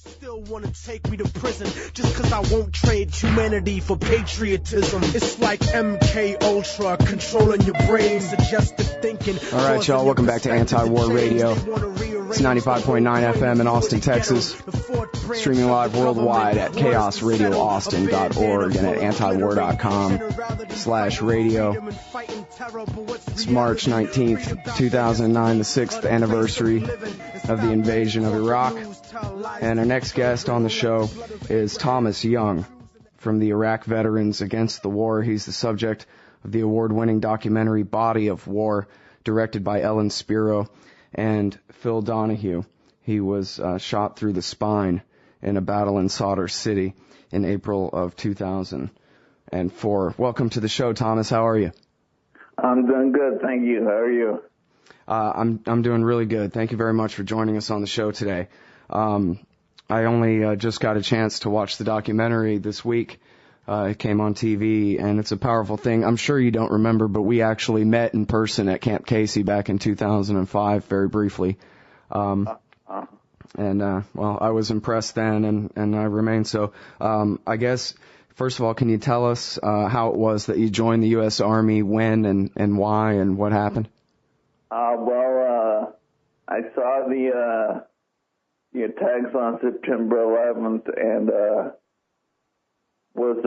Still want to take me to prison just because I won't trade humanity for patriotism. It's like MK Ultra controlling your brain, suggestive thinking. All right, y'all, welcome back to Antiwar Radio. It's 95.9 FM in Austin, Texas. Streaming live worldwide at chaosradioaustin.org and at antiwar.com/radio. It's March 19th, 2009, the 6th anniversary of the invasion of Iraq. And our next guest on the show is Tomas Young from the Iraq Veterans Against the War. He's the subject of the award-winning documentary Body of War, directed by Ellen Spiro and Phil Donahue. He was shot through the spine in a battle in Sadr City in April of 2004. Welcome to the show, Thomas. How are you? I'm doing good, thank you. How are you? I'm doing really good. Thank you very much for joining us on the show today. I only just got a chance to watch the documentary this week. It came on TV, and it's a powerful thing. I'm sure you don't remember, but we actually met in person at Camp Casey back in 2005, very briefly. Well, I was impressed then, and I remain so. I guess, first of all, can you tell us how it was that you joined the U.S. Army, when and why, and what happened? I saw the attacks on September 11th and was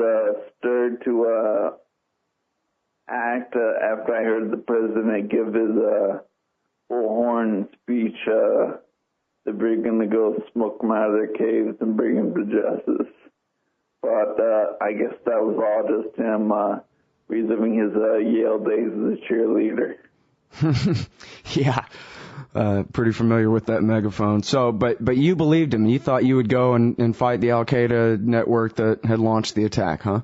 stirred to act after I heard the president give his bullhorn speech that we're going to go smoke them out of their caves and bring them to justice. But I guess that was all just him reliving his Yale days as a cheerleader. Yeah. Pretty familiar with that megaphone. So, but you believed him. You thought you would go and fight the Al-Qaeda network that had launched the attack, huh?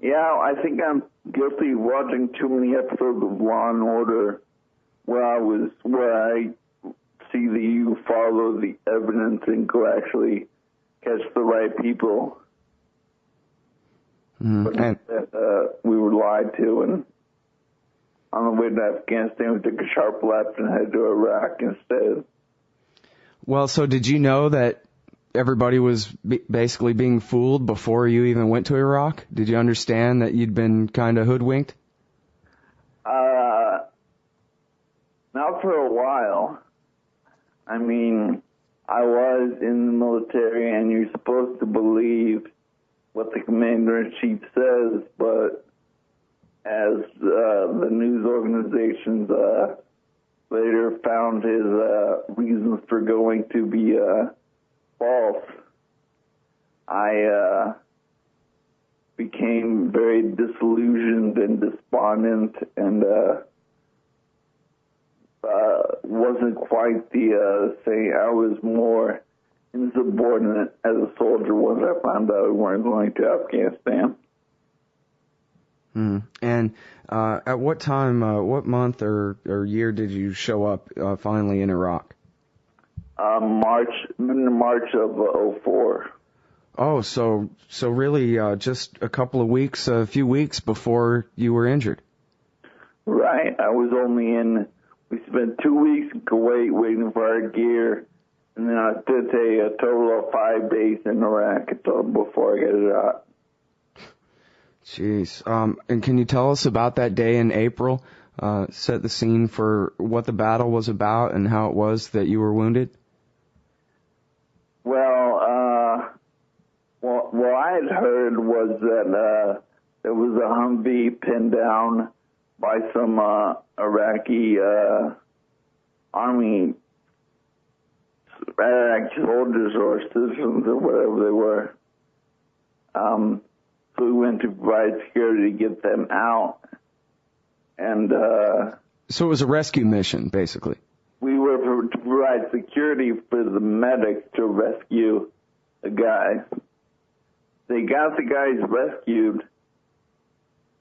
Yeah, I think I'm guilty of watching too many episodes of Law and Order where I see that you follow the evidence and go actually catch the right people. And we were lied to, and on the way to Afghanistan, we took a sharp left and headed to Iraq instead. Well, so did you know that everybody was basically being fooled before you even went to Iraq? Did you understand that you'd been kind of hoodwinked? Not for a while. I mean, I was in the military, and you're supposed to believe what the commander-in-chief says, but as the news organizations later found his reasons for going to be false, I became very disillusioned and despondent and wasn't quite the same. I was more insubordinate as a soldier once I found out we weren't going to Afghanistan. And at what time, what month or year did you show up finally in Iraq? March of 2004. Oh, so really just a couple of weeks, a few weeks before you were injured. Right. I was only we spent 2 weeks in Kuwait waiting for our gear, and then I did a total of 5 days in Iraq before I got shot. Jeez. And can you tell us about that day in April? Set the scene for what the battle was about and how it was that you were wounded? What I had heard was that there was a Humvee pinned down by some Iraqi army soldiers or citizens or whatever they were. So we went to provide security to get them out. And so it was a rescue mission, basically. We were to provide security for the medics to rescue the guys. They got the guys rescued.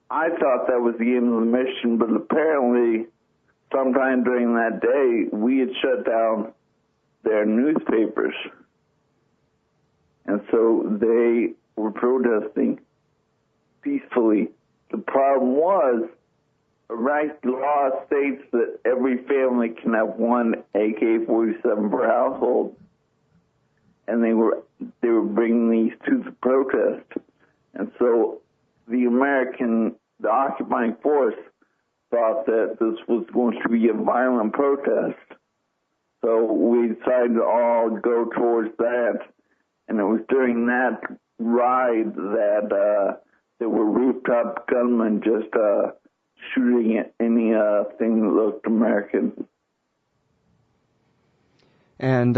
I thought that was the end of the mission, but apparently sometime during that day, we had shut down their newspapers. And so they were protesting peacefully. The problem was, Iraqi law states that every family can have one AK-47 per household. and they were bringing these to the protest. And so the occupying force thought that this was going to be a violent protest. So we decided to all go towards that. And it was during that ride that there were rooftop gunmen just shooting at anything that looked American. And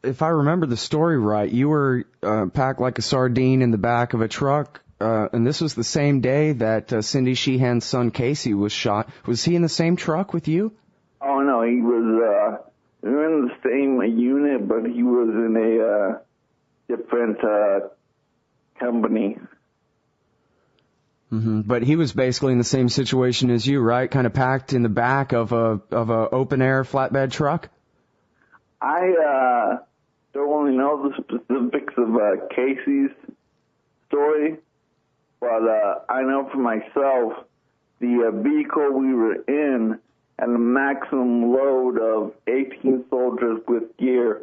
if I remember the story right, you were packed like a sardine in the back of a truck, and this was the same day that Cindy Sheehan's son Casey was shot. Was he in the same truck with you? Oh, no, he was we were in the same unit, but he was in a different company. Mm-hmm. But he was basically in the same situation as you, right? Kind of packed in the back of a open-air flatbed truck? I don't really know the specifics of Casey's story, but I know for myself, the vehicle we were in had a maximum load of 18 soldiers with gear,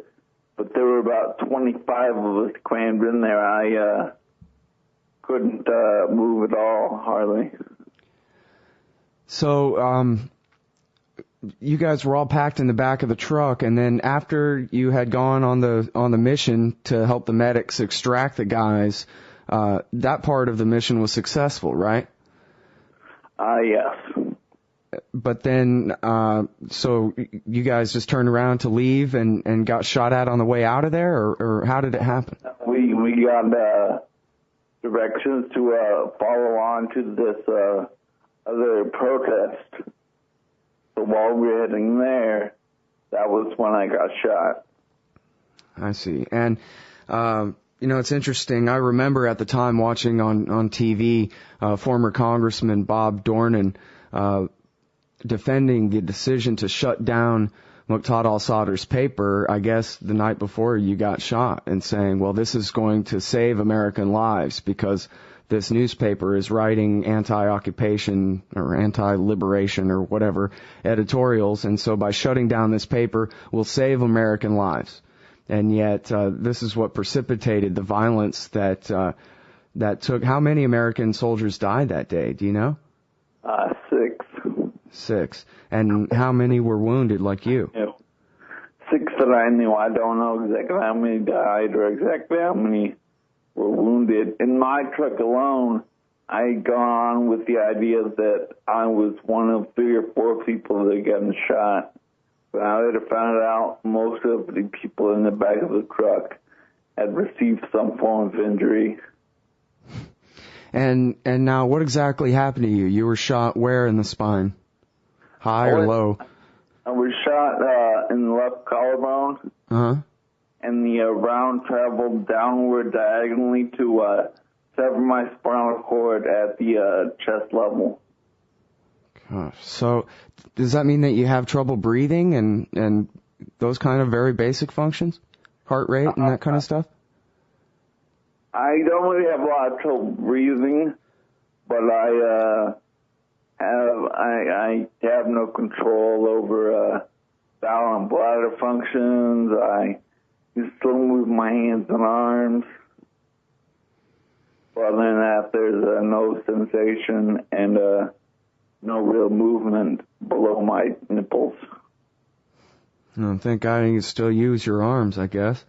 but there were about 25 of us crammed in there. I couldn't move at all, hardly. So, you guys were all packed in the back of the truck, and then after you had gone on the mission to help the medics extract the guys, that part of the mission was successful, right? Yes. But then, so you guys just turned around to leave and got shot at on the way out of there, or how did it happen? We got directions to follow on to this other protest. So while we were heading there, that was when I got shot. I see. And, it's interesting. I remember at the time watching on TV, former Congressman Bob Dornan defending the decision to shut down Muqtada al-Sadr's paper, I guess the night before you got shot, and saying, well, this is going to save American lives because this newspaper is writing anti-occupation or anti-liberation or whatever editorials, and so by shutting down this paper, we'll save American lives. And yet, this is what precipitated the violence that took. How many American soldiers died that day? Do you know? 6. 6. And how many were wounded like you? 6 that I knew. I don't know exactly how many died or exactly how many were wounded. In my truck alone, I had gone with the idea that I was one of 3 or 4 people that had gotten shot. But I later found out most of the people in the back of the truck had received some form of injury. And now, what exactly happened to you? You were shot where in the spine? High or low? I was shot in the left collarbone. Uh-huh. And the round traveled downward diagonally to sever my spinal cord at the chest level. Gosh. So, does that mean that you have trouble breathing and those kind of very basic functions? Heart rate and that kind of stuff? I don't really have a lot of trouble breathing, but I have no control over bowel and bladder functions. I can still move my hands and arms. But other than that, there's no sensation and no real movement below my nipples. Oh, thank God you can still use your arms, I guess.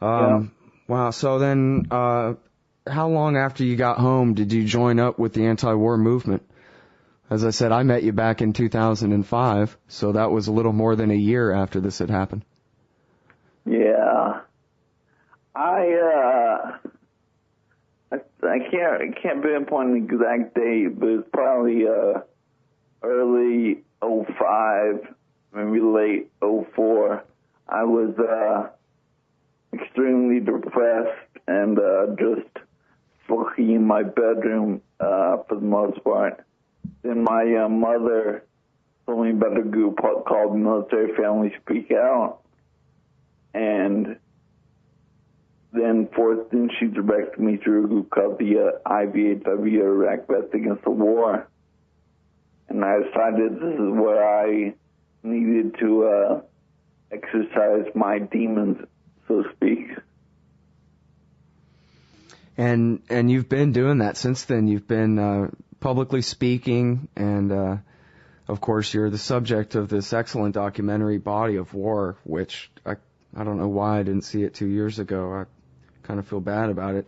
Yeah. Wow, so then how long after you got home did you join up with the anti-war movement? As I said, I met you back in 2005, so that was a little more than a year after this had happened. Yeah. I can't pinpoint an exact date, but it's probably early 05, maybe late 04. I was extremely depressed and just sulking in my bedroom for the most part. Then my mother told me about a group called Military Family Speak Out, and then she directed me to a group called the IVAW, Iraq Vets Against the War. And I decided this is where I needed to exercise my demons, so to speak. And you've been doing that since then. You've been publicly speaking, and of course you're the subject of this excellent documentary, Body of War, which I don't know why I didn't see it 2 years ago. I kind of feel bad about it.